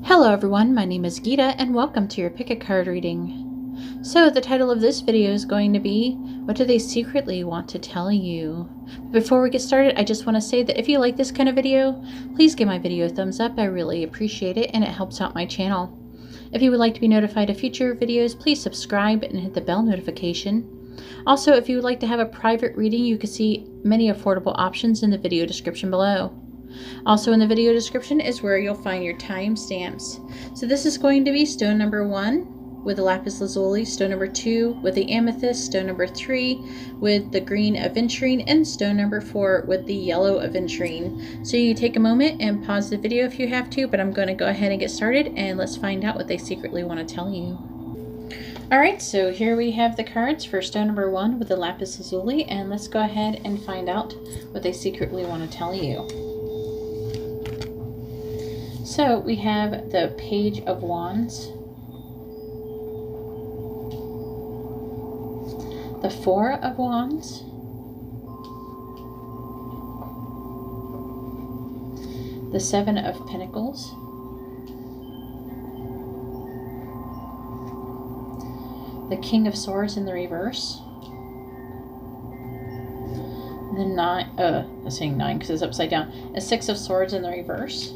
Hello everyone, my name is Geeta and welcome to your pick a card reading. So the title of this video is going to be, what do they secretly want to tell you? Before we get started, I just want to say that if you like this kind of video, please give my video a thumbs up. I really appreciate it and it helps out my channel. If you would like to be notified of future videos, please subscribe and hit the bell notification. Also, if you would like to have a private reading, you can see many affordable options in the video description below. Also in the video description is where you'll find your timestamps. So this is going to be stone number 1 with the lapis lazuli, stone number 2 with the amethyst, stone number 3 with the green aventurine, and stone number 4 with the yellow aventurine. So you take a moment and pause the video if you have to, but I'm going to go ahead and get started and let's find out what they secretly want to tell you. Alright, so here we have the cards for stone number 1 with the lapis lazuli, and let's go ahead and find out what they secretly want to tell you. So we have the Page of Wands, the Four of Wands, the Seven of Pentacles, the King of Swords in the reverse, the I'm saying 9 because it's upside down, a Six of Swords in the reverse,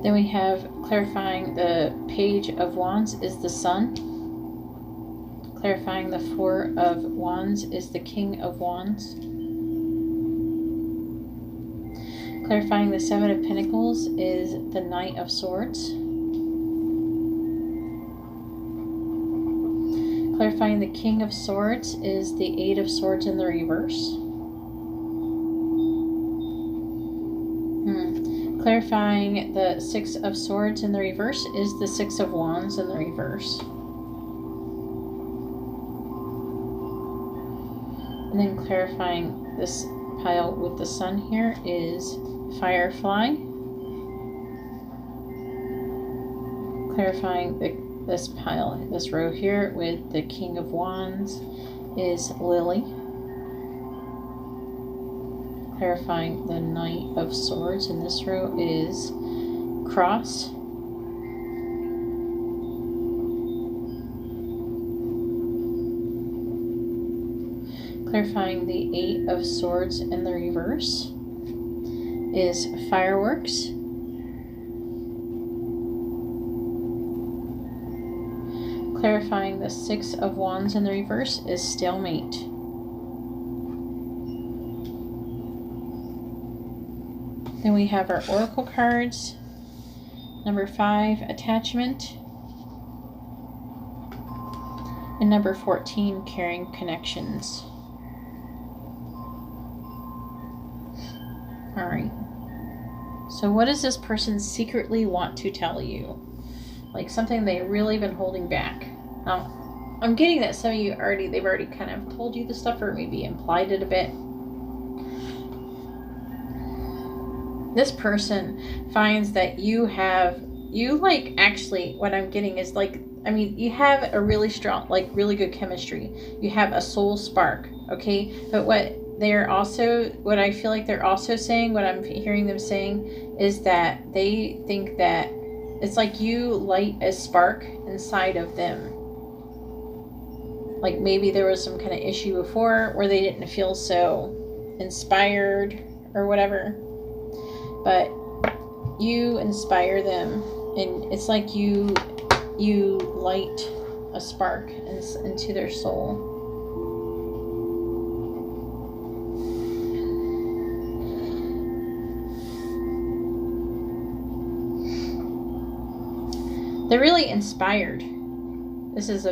then we have clarifying the Page of Wands is the Sun. Clarifying the Four of Wands is the King of Wands. Clarifying the Seven of Pentacles is the Knight of Swords. Clarifying the King of Swords is the Eight of Swords in the reverse. Clarifying the Six of Swords in the reverse is the Six of Wands in the reverse. And then clarifying this pile with the Sun here is Firefly. Clarifying this pile, this row here with the King of Wands is Lily. Clarifying the Knight of Swords in this row is Cross. Clarifying the Eight of Swords in the reverse is Fireworks. Clarifying the Six of Wands in the reverse is Stalemate. Then we have our oracle cards. Number 5, Attachment. And number 14, Caring Connections. Alright. So what does this person secretly want to tell you? Like something they've really been holding back. Now, I'm getting that some of you they've already kind of told you the stuff or maybe implied it a bit. This person finds that actually, what I'm getting is you have a really strong, really good chemistry. You have a soul spark, okay? But what I feel like they're also saying, what I'm hearing them saying, is that they think that it's like you light a spark inside of them. Like maybe there was some kind of issue before where they didn't feel so inspired or whatever. But you inspire them, and it's like you light a spark into their soul. They're really inspired. This is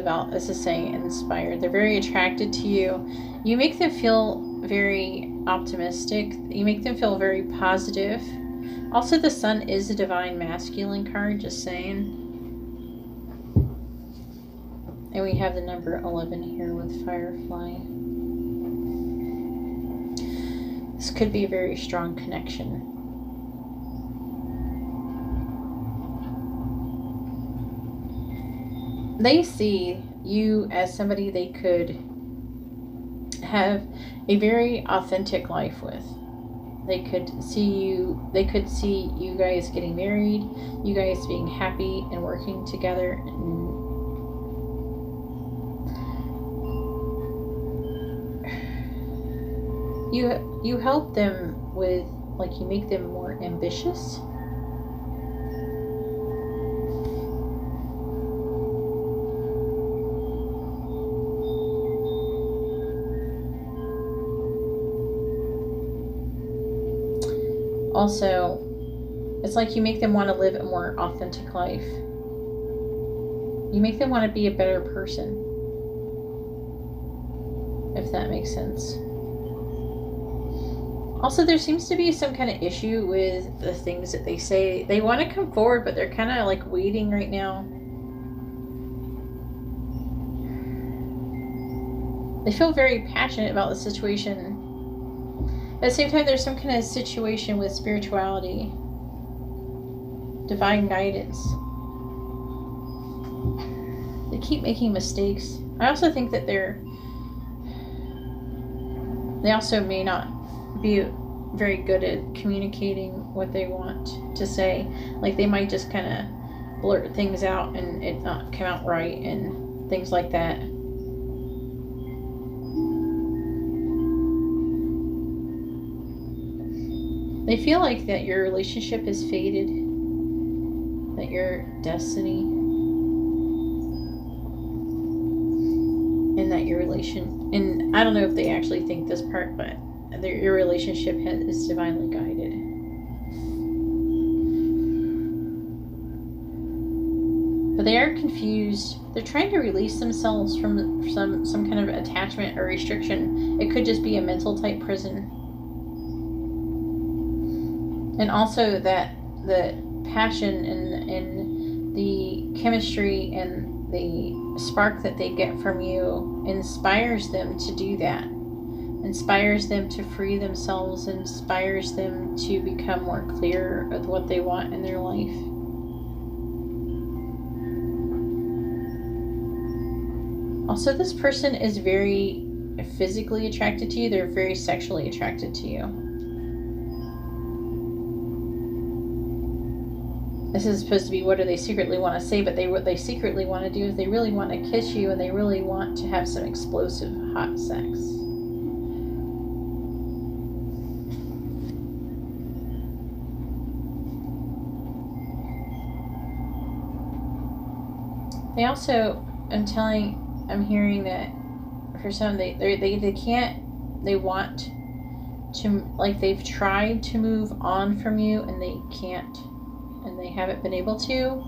saying inspired. They're very attracted to you. You make them feel very optimistic. You make them feel very positive. Also, the Sun is a divine masculine card, just saying. And we have the number 11 here with Firefly. This could be a very strong connection. They see you as somebody they could have a very authentic life with. They could see you guys getting married, you guys being happy and working together. And you help them with, like, you make them more ambitious. Also, it's like you make them want to live a more authentic life. You make them want to be a better person, if that makes sense. Also, there seems to be some kind of issue with the things that they say. They want to come forward, but they're kind of like waiting right now. They feel very passionate about the situation. At the same time, there's some kind of situation with spirituality, divine guidance. They keep making mistakes. I also think that they also may not be very good at communicating what they want to say. Like, they might just kind of blurt things out and it not come out right and things like that. They feel like that your relationship is fated, that your destiny, and that your and I don't know if they actually think this part, but your relationship is divinely guided. But they are confused. They're trying to release themselves from some kind of attachment or restriction. It could just be a mental type prison. And also that the passion and the chemistry and the spark that they get from you inspires them to do that. Inspires them to free themselves, inspires them to become more clear of what they want in their life. Also, this person is very physically attracted to you. They're very sexually attracted to you. This is supposed to be what do they secretly want to say, but what they secretly want to do is they really want to kiss you and they really want to have some explosive hot sex. They also, I'm hearing that for some, they want to, like, they've tried to move on from you and they can't, and they haven't been able to.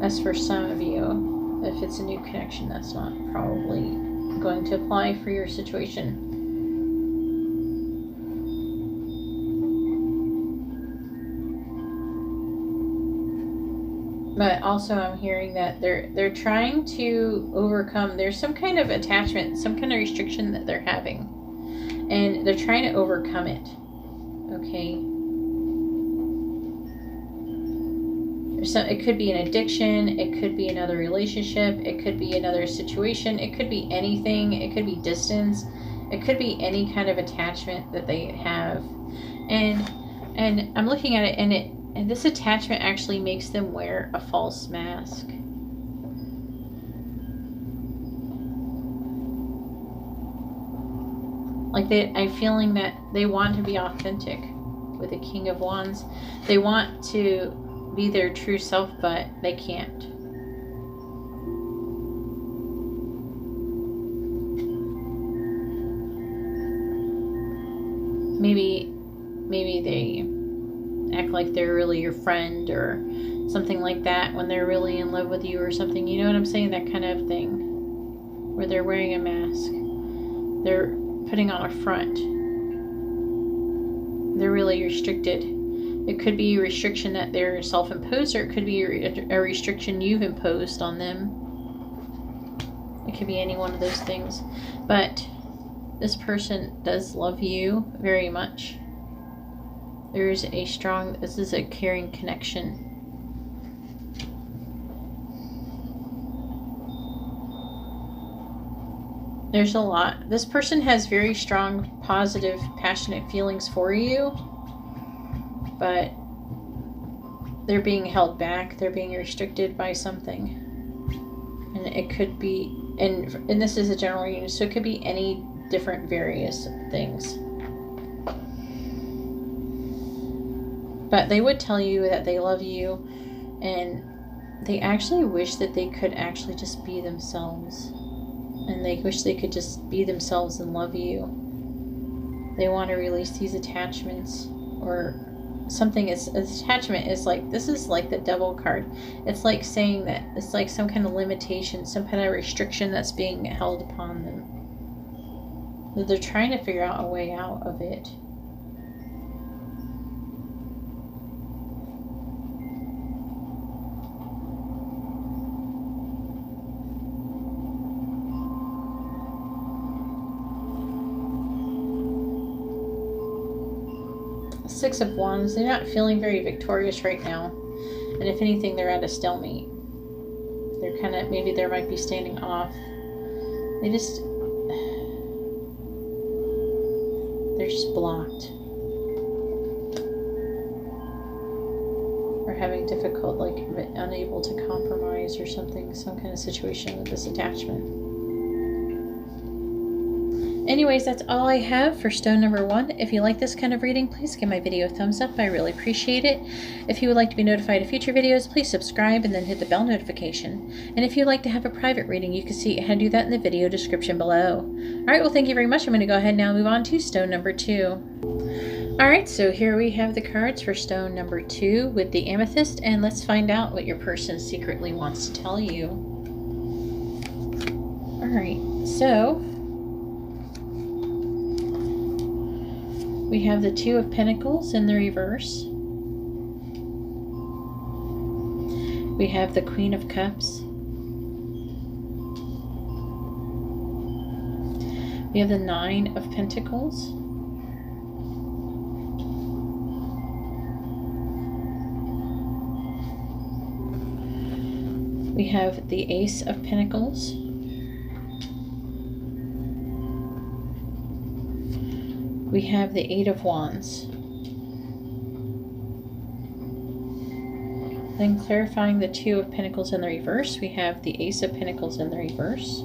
That's for some of you. If it's a new connection, that's not probably going to apply for your situation. But also I'm hearing that they're trying to overcome, there's some kind of attachment, some kind of restriction that they're having. And they're trying to overcome it. Okay. It could be an addiction, it could be another relationship, it could be another situation, it could be anything, it could be distance, it could be any kind of attachment that they have. And I'm looking at it, and this attachment actually makes them wear a false mask. Like I'm feeling that they want to be authentic with the King of Wands. They want to be their true self, but they can't. Maybe they act like they're really your friend or something like that when they're really in love with you or something. You know what I'm saying? That kind of thing. Where they're wearing a mask. They're putting on a front. They're really restricted. It could be a restriction that they're self-imposed, or it could be a restriction you've imposed on them. It could be any one of those things. But this person does love you very much. There's a strong, this is a caring connection. There's a lot. This person has very strong, positive, passionate feelings for you, but they're being held back. They're being restricted by something. And it could be, and this is a general reading, so it could be any different various things. But they would tell you that they love you, and they actually wish that they could actually just be themselves. And they wish they could just be themselves and love you. They want to release these attachments, or something. Attachment is like, this is like the Devil card. It's like saying that it's like some kind of limitation, some kind of restriction that's being held upon them. That they're trying to figure out a way out of it. Six of Wands. They're not feeling very victorious right now, and if anything, they're at a stalemate. They're kind of, maybe they might be standing off. They're just blocked, or having difficult, like unable to compromise or something, some kind of situation with this attachment. Anyways, that's all I have for stone number 1. If you like this kind of reading, please give my video a thumbs up. I really appreciate it. If you would like to be notified of future videos, please subscribe and then hit the bell notification. And if you'd like to have a private reading, you can see how to do that in the video description below. Alright, well, thank you very much. I'm going to go ahead now and move on to stone number 2. Alright, so here we have the cards for stone number 2 with the amethyst, and let's find out what your person secretly wants to tell you. Alright, so we have the Two of Pentacles in the reverse. We have the Queen of Cups. We have the Nine of Pentacles. We have the Ace of Pentacles. We have the Eight of Wands. Then clarifying the Two of Pentacles in the reverse, we have the Ace of Pentacles in the reverse.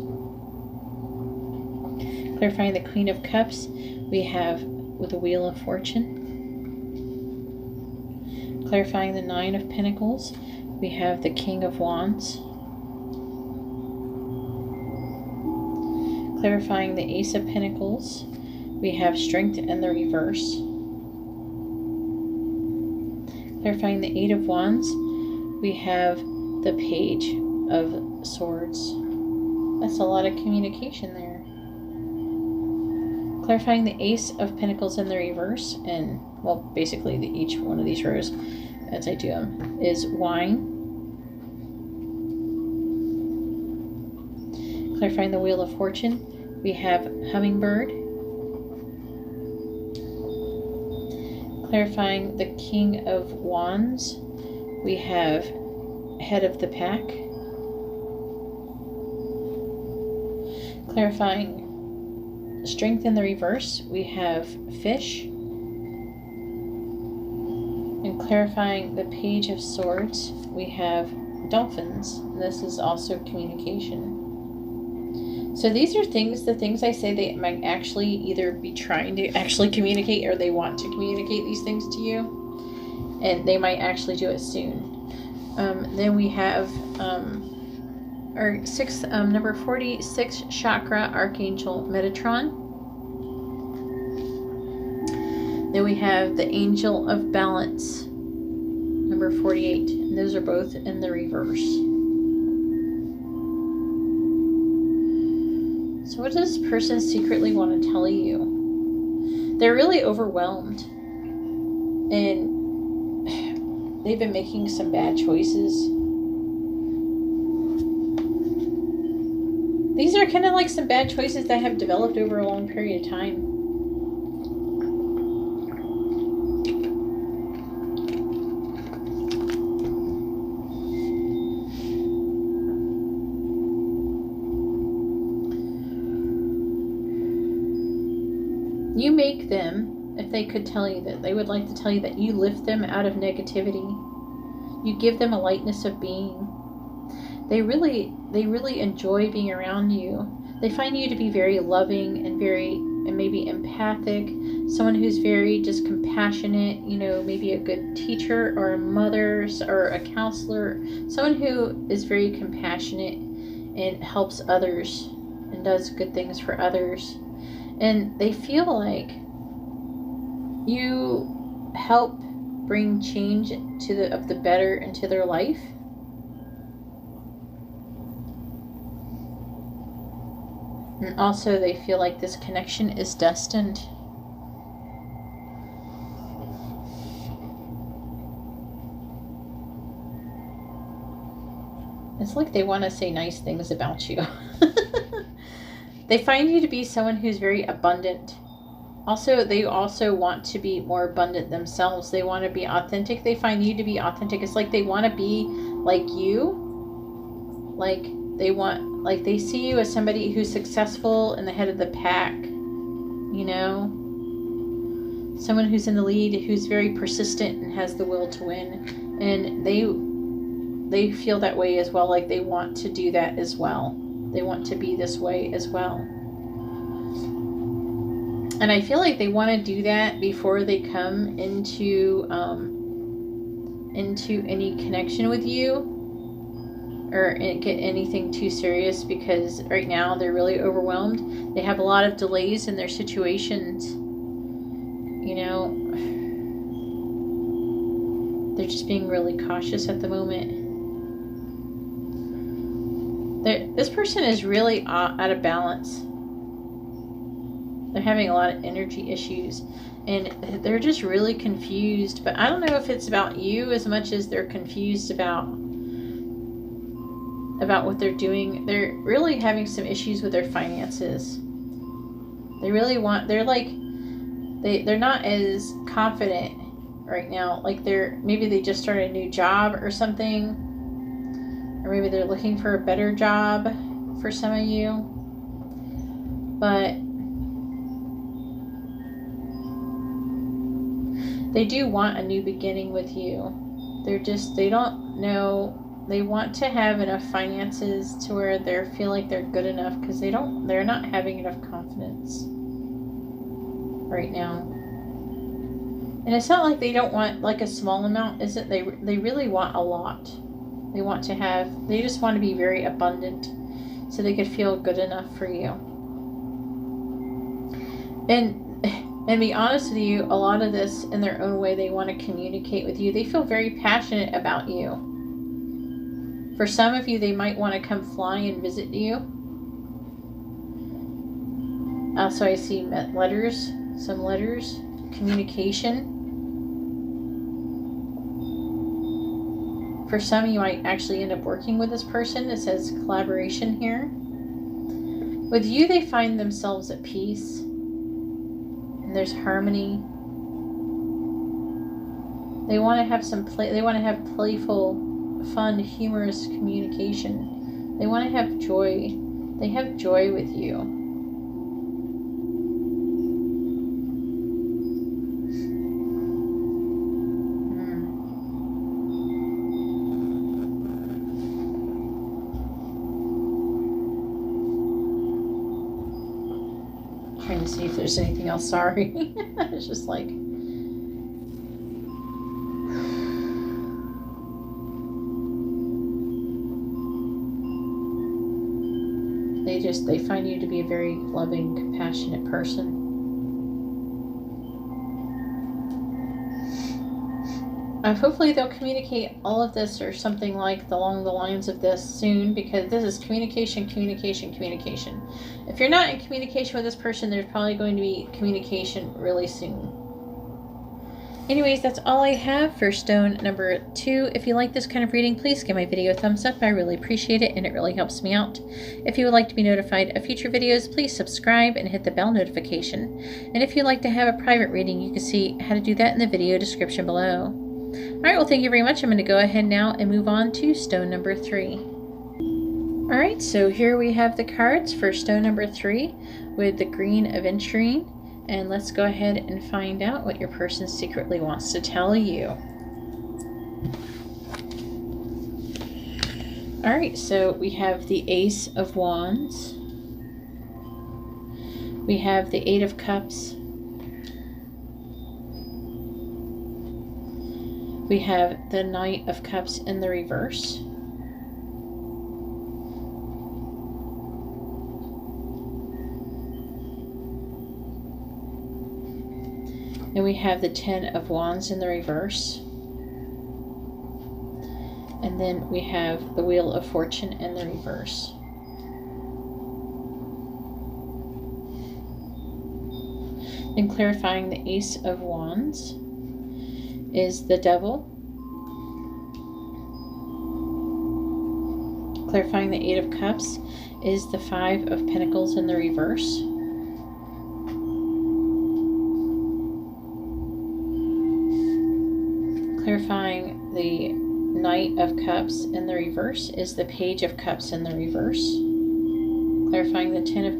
Clarifying the Queen of Cups, we have with the Wheel of Fortune. Clarifying the Nine of Pentacles, we have the King of Wands. Clarifying the Ace of Pentacles, we have Strength in the reverse. Clarifying the Eight of Wands, we have the Page of Swords. That's a lot of communication there. Clarifying the Ace of Pentacles in the reverse, and, well, basically each one of these rows, as I do them, is Wine. Clarifying the Wheel of Fortune, we have Hummingbird. Clarifying the King of Wands, we have Head of the Pack. Clarifying Strength in the reverse, we have Fish. And clarifying the Page of Swords, we have Dolphins. This is also communication. So these are the things I say they might actually either be trying to actually communicate, or they want to communicate these things to you. And they might actually do it soon. Then we have our number 46 chakra, Archangel Metatron. Then we have the Angel of Balance, number 48. And those are both in the reverse. So what does this person secretly want to tell you? They're really overwhelmed, and they've been making some bad choices. These are kind of like some bad choices that have developed over a long period of time. You make them, if they could tell you that, they would like to tell you that you lift them out of negativity. You give them a lightness of being. They really enjoy being around you. They find you to be very loving and maybe empathic, someone who's very just compassionate, you know, maybe a good teacher or a mother or a counselor, someone who is very compassionate and helps others and does good things for others. And they feel like you help bring change of the better into their life. And also they feel like this connection is destined. It's like they want to say nice things about you. They find you to be someone who's very abundant. They also want to be more abundant themselves. They want to be authentic. They find you to be authentic. It's like they want to be like you. They see you as somebody who's successful and the head of the pack, you know? Someone who's in the lead, who's very persistent and has the will to win. And they feel that way as well, like they want to do that as well. They want to be this way as well. And I feel like they want to do that before they come into any connection with you or get anything too serious, because right now they're really overwhelmed. They have a lot of delays in their situations. You know, they're just being really cautious at the moment. This person is really out of balance. They're having a lot of energy issues and they're just really confused. But I don't know if it's about you as much as they're confused about what they're doing. They're really having some issues with their finances. They're not as confident right now. Like maybe they just started a new job or something. Or maybe they're looking for a better job for some of you. But they do want a new beginning with you. They don't know. They want to have enough finances to where they feel like they're good enough, because they're not having enough confidence right now. And it's not like they don't want like a small amount, is it? They really want a lot. They just want to be very abundant so they could feel good enough for you. And be honest with you, a lot of this in their own way, they want to communicate with you. They feel very passionate about you. For some of you, they might want to come fly and visit you. Also, I see some letters, communication. For some, you might actually end up working with this person. It says collaboration here. With you, they find themselves at peace. And there's harmony. They want to have they want to have playful, fun, humorous communication. They want to have joy. They have joy with you. Trying to see if there's anything else. Sorry. It's just like they find you to be a very loving, compassionate person. Hopefully they'll communicate all of this or something like along the lines of this soon, because this is communication. If you're not in communication with this person, there's probably going to be communication really soon. Anyways, that's all I have for stone number 2. If you like this kind of reading, please give my video a thumbs up. I really appreciate it, and it really helps me out. If you would like to be notified of future videos, please subscribe and hit the bell notification. And if you'd like to have a private reading, you can see how to do that in the video description below. Alright, well, thank you very much. I'm going to go ahead now and move on to stone number 3. Alright, so here we have the cards for stone number 3 with the green aventurine. And let's go ahead and find out what your person secretly wants to tell you. Alright, so we have the Ace of Wands. We have the Eight of Cups. We have the Knight of Cups in the reverse. And we have the Ten of Wands in the reverse. And then we have the Wheel of Fortune in the reverse. And clarifying the Ace of Wands is the Devil. Clarifying the Eight of Cups is the Five of Pentacles in the reverse. Clarifying the Knight of Cups in the reverse is the Page of Cups in the reverse. Clarifying the Ten of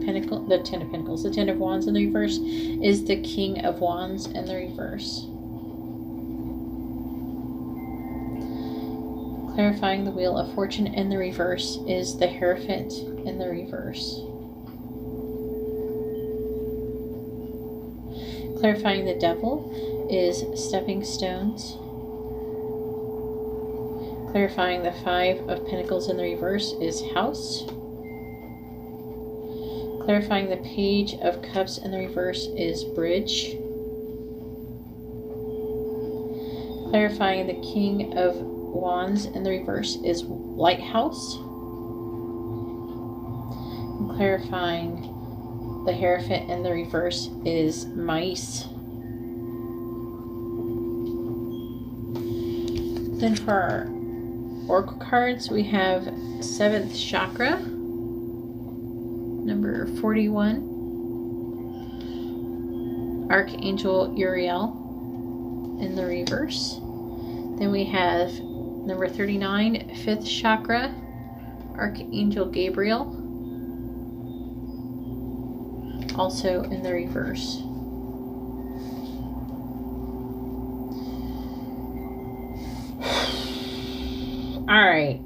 Wands in the reverse is the King of Wands in the reverse. Clarifying the Wheel of Fortune in the reverse is the Hierophant in the reverse. Clarifying the Devil is Stepping Stones. Clarifying the Five of Pentacles in the reverse is House. Clarifying the Page of Cups in the reverse is Bridge. Clarifying the King of Wands in the reverse is Lighthouse. And clarifying the Hierophant in the reverse is Mice. Then for our Oracle cards, we have 7th Chakra, number 41, Archangel Uriel in the reverse. Then we have number 39, 5th Chakra, Archangel Gabriel, also in the reverse. Alright.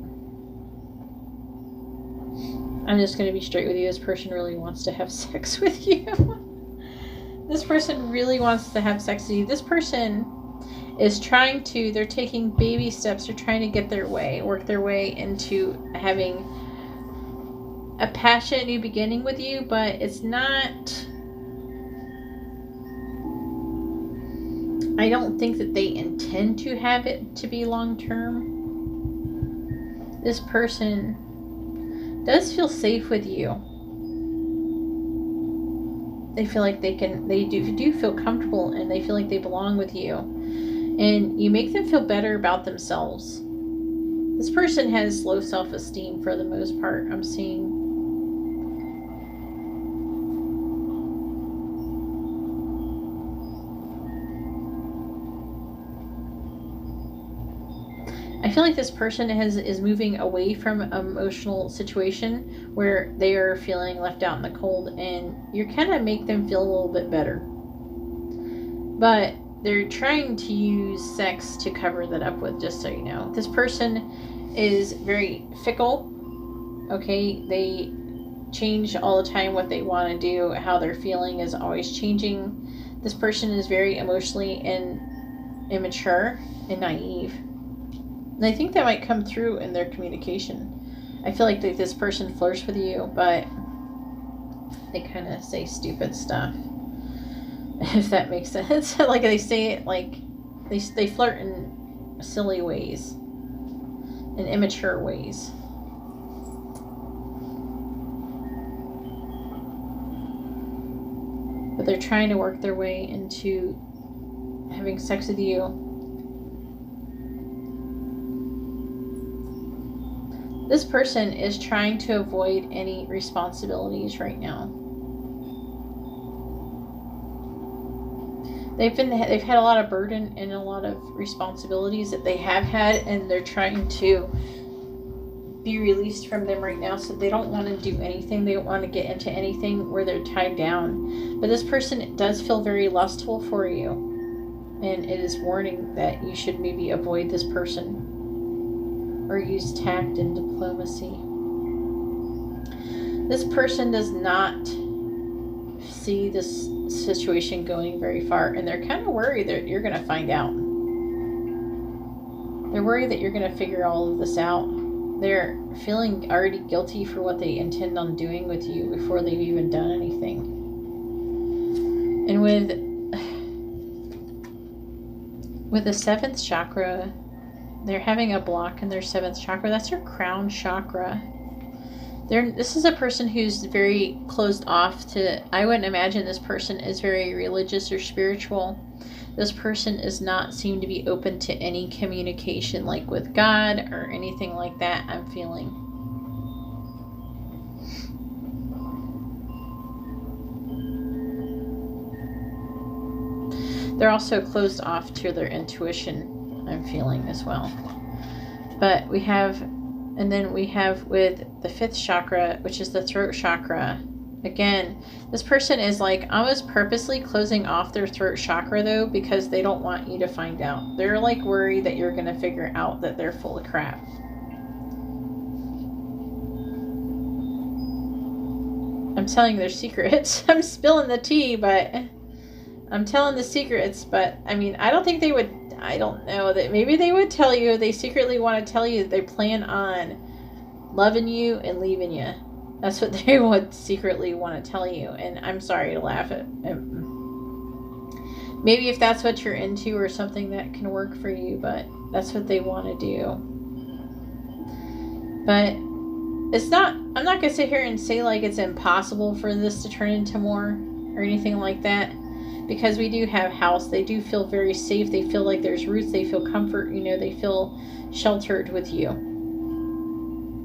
I'm just going to be straight with you. This person really wants to have sex with you. This person really wants to have sex with you. This person is trying to, they're taking baby steps. They're trying to get their way, work their way into having a passionate new beginning with you, but it's not, I don't think that they intend to have it to be long term. This person does feel safe with you. They feel like they do feel comfortable, and they feel like they belong with you. And you make them feel better about themselves. This person has low self-esteem for the most part, I'm seeing. I feel like this person is moving away from an emotional situation where they are feeling left out in the cold, and you kind of make them feel a little bit better. But they're trying to use sex to cover that up with, just so you know. This person is very fickle, okay? They change all the time what they want to do. How they're feeling is always changing. This person is very emotionally immature and naive. And I think that might come through in their communication. I feel like this person flirts with you, but they kind of say stupid stuff. If that makes sense. Like they say it like they flirt in silly ways, in immature ways. But they're trying to work their way into having sex with you. This person is trying to avoid any responsibilities right now. They've had a lot of burden and a lot of responsibilities that they have had, and they're trying to be released from them right now. So they don't want to do anything. They don't want to get into anything where they're tied down. But this person does feel very lustful for you. And it is warning that you should maybe avoid this person or use tact and diplomacy. This person does not see this situation going very far, and they're kind of worried that you're going to find out. They're worried that you're going to figure all of this out. They're feeling already guilty for what they intend on doing with you before they've even done anything. And with the 7th chakra, they're having a block in their 7th chakra. That's your crown chakra. This is a person who's very closed off to, I wouldn't imagine this person is very religious or spiritual. This person does not seem to be open to any communication like with God or anything like that, I'm feeling. They're also closed off to their intuition, I'm feeling as well. But we have, and then we have with the 5th chakra, which is the throat chakra. Again, this person is like almost purposely closing off their throat chakra though, because they don't want you to find out. They're like worried that you're going to figure out that they're full of crap. I'm telling their secrets. I'm spilling the tea, but I'm telling the secrets. But I mean, I don't think they would, I don't know, that maybe they would tell you, they secretly want to tell you that they plan on loving you and leaving you. That's what they would secretly want to tell you. And I'm sorry to laugh at it. Maybe if that's what you're into or something that can work for you, but that's what they want to do. But it's not, I'm not going to sit here and say like it's impossible for this to turn into more or anything like that. Because we do have house. They do feel very safe. They feel like there's roots. They feel comfort. You know, they feel sheltered with you.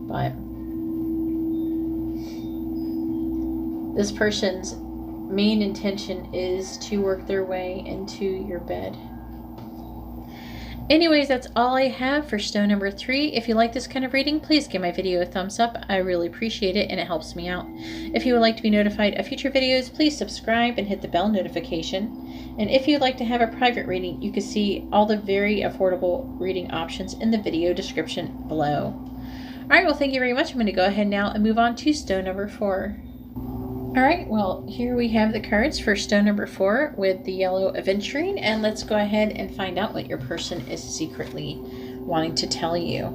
But this person's main intention is to work their way into your bed. Anyways, that's all I have for stone number 3. If you like this kind of reading, please give my video a thumbs up. I really appreciate it and it helps me out. If you would like to be notified of future videos, please subscribe and hit the bell notification. And if you'd like to have a private reading, you can see all the very affordable reading options in the video description below. Alright, well thank you very much. I'm going to go ahead now and move on to stone number 4. Alright, well, here we have the cards for stone number 4 with the yellow aventurine, and let's go ahead and find out what your person is secretly wanting to tell you.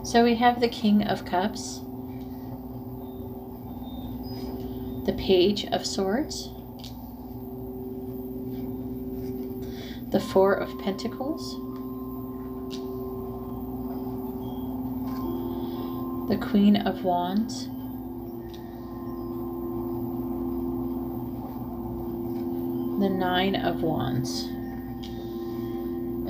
So we have the King of Cups, the Page of Swords, the Four of Pentacles, the Queen of Wands, the Nine of Wands,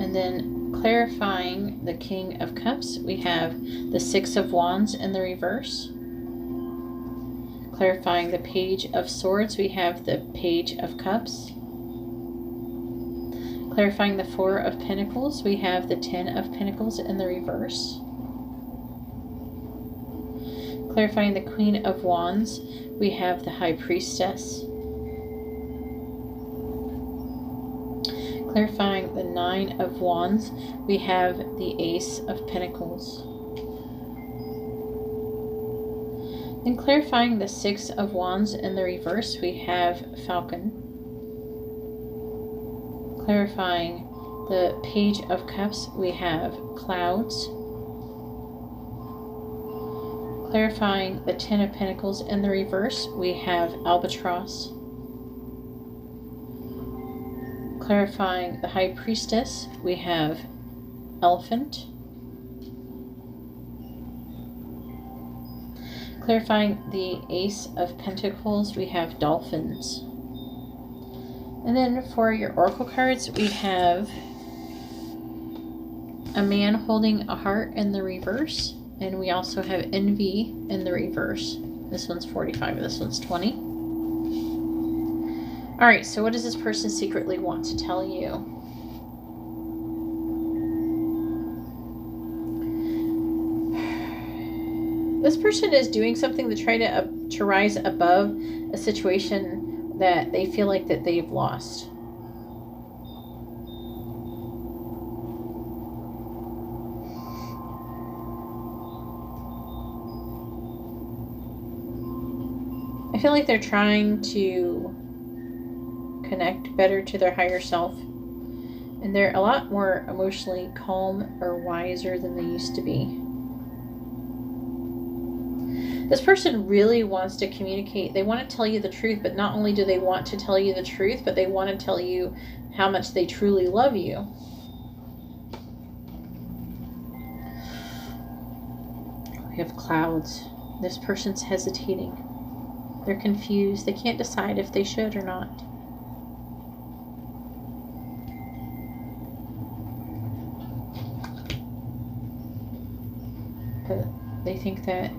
and then clarifying the King of Cups, we have the Six of Wands in the reverse. Clarifying the Page of Swords, we have the Page of Cups. Clarifying the Four of Pentacles, we have the Ten of Pentacles in the reverse. Clarifying the Queen of Wands, we have the High Priestess. Clarifying the Nine of Wands, we have the Ace of Pentacles. And clarifying the Six of Wands in the reverse, we have Falcon. Clarifying the Page of Cups, we have Clouds. Clarifying the Ten of Pentacles in the reverse, we have Albatross. Clarifying the High Priestess, we have Elephant. Clarifying the Ace of Pentacles, we have Dolphins. And then for your oracle cards, we have a man holding a heart in the reverse. And we also have envy in the reverse. This one's 45, this one's 20. Alright, so what does this person secretly want to tell you? This person is doing something to try to rise above a situation that they feel like that they've lost. I feel like they're trying to connect better to their higher self, and they're a lot more emotionally calm or wiser than they used to be. This person really wants to communicate. They want to tell you the truth, but not only do they want to tell you the truth, but they want to tell you how much they truly love you. We have clouds. This person's hesitating. They're confused. They can't decide if they should or not. But they think that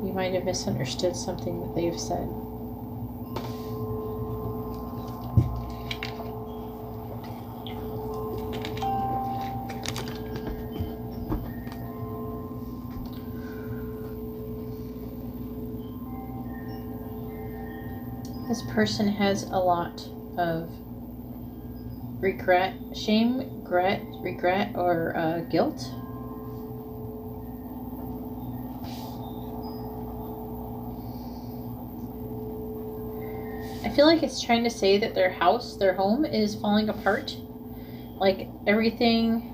you might have misunderstood something that they have said. This person has a lot of regret, shame, regret, or guilt. I feel like it's trying to say that their house, their home is falling apart. Like everything,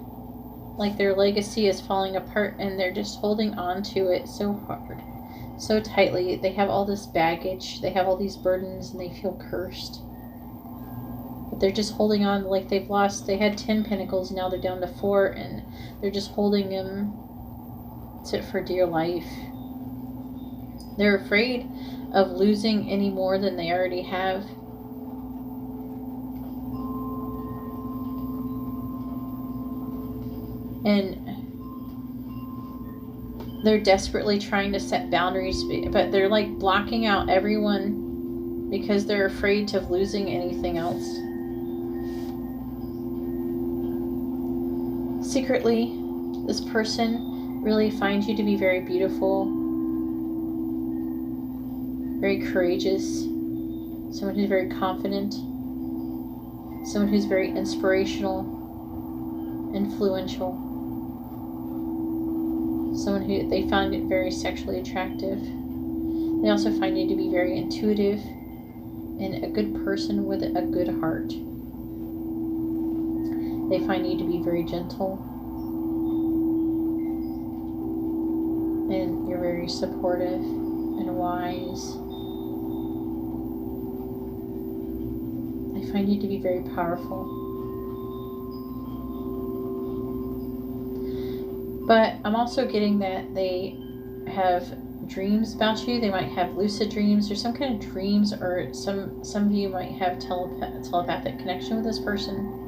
like their legacy is falling apart, and they're just holding on to it so hard, so tightly. They have all this baggage, they have all these burdens, and they feel cursed. But they're just holding on like they've lost. They had 10 pentacles, now they're down to 4, and they're just holding them for dear life. They're afraid of losing any more than they already have. And they're desperately trying to set boundaries, but they're like blocking out everyone because they're afraid of losing anything else. Secretly, this person really finds you to be very beautiful, very courageous, someone who's very confident, someone who's very inspirational, influential, someone who they find it very sexually attractive. They also find you to be very intuitive and a good person with a good heart. They find you to be very gentle, and you're very supportive and wise. They find you to be very powerful. But I'm also getting that they have dreams about you. They might have lucid dreams or some kind of dreams, or some of you might have telepathic connection with this person.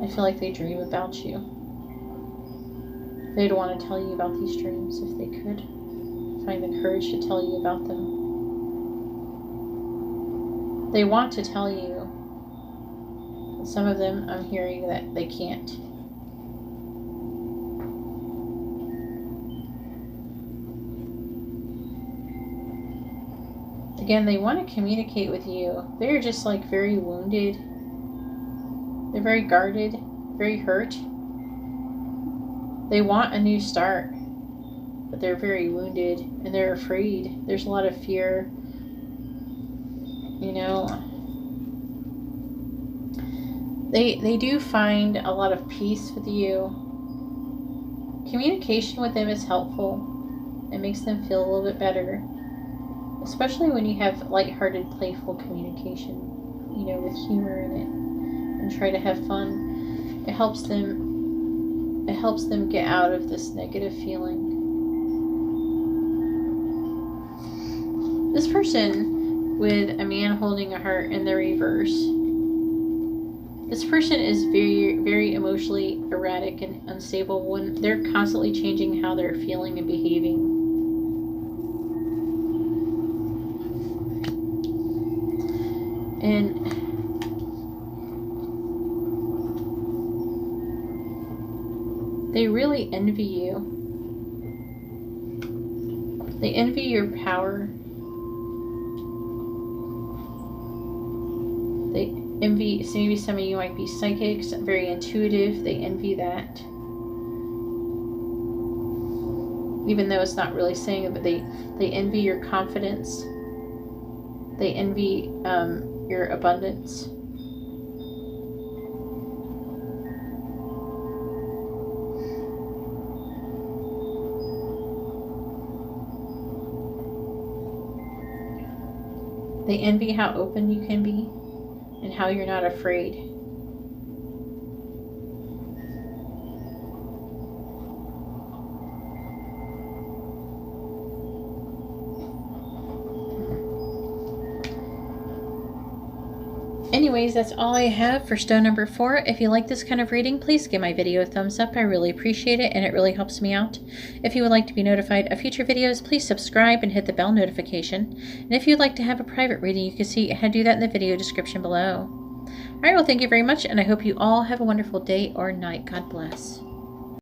I feel like they dream about you. They'd want to tell you about these dreams if they could. Find the courage to tell you about them. They want to tell you. Some of them, I'm hearing that they can't. Again, they want to communicate with you. They're just like very wounded. They're very guarded, very hurt. They want a new start, but they're very wounded and they're afraid. There's a lot of fear. You know, they do find a lot of peace with you. Communication with them is helpful. It makes them feel a little bit better. Especially when you have lighthearted, playful communication, you know, with humor in it, and try to have fun. It helps them get out of this negative feeling. This person with a man holding a heart in the reverse. This person is very, very emotionally erratic and unstable. When they're constantly changing how they're feeling and behaving. And They really envy you. They envy your power. They envy, so maybe some of you might be psychics, very intuitive. They envy that. Even though it's not really saying it, but they envy your confidence. They envy your abundance. They envy how open you can be and how you're not afraid. Anyways, that's all I have for stone number 4. If you like this kind of reading, please give my video a thumbs up. I really appreciate it, and it really helps me out. If you would like to be notified of future videos, please subscribe and hit the bell notification. And if you'd like to have a private reading, you can see how to do that in the video description below. Alright, well, thank you very much, and I hope you all have a wonderful day or night. God bless.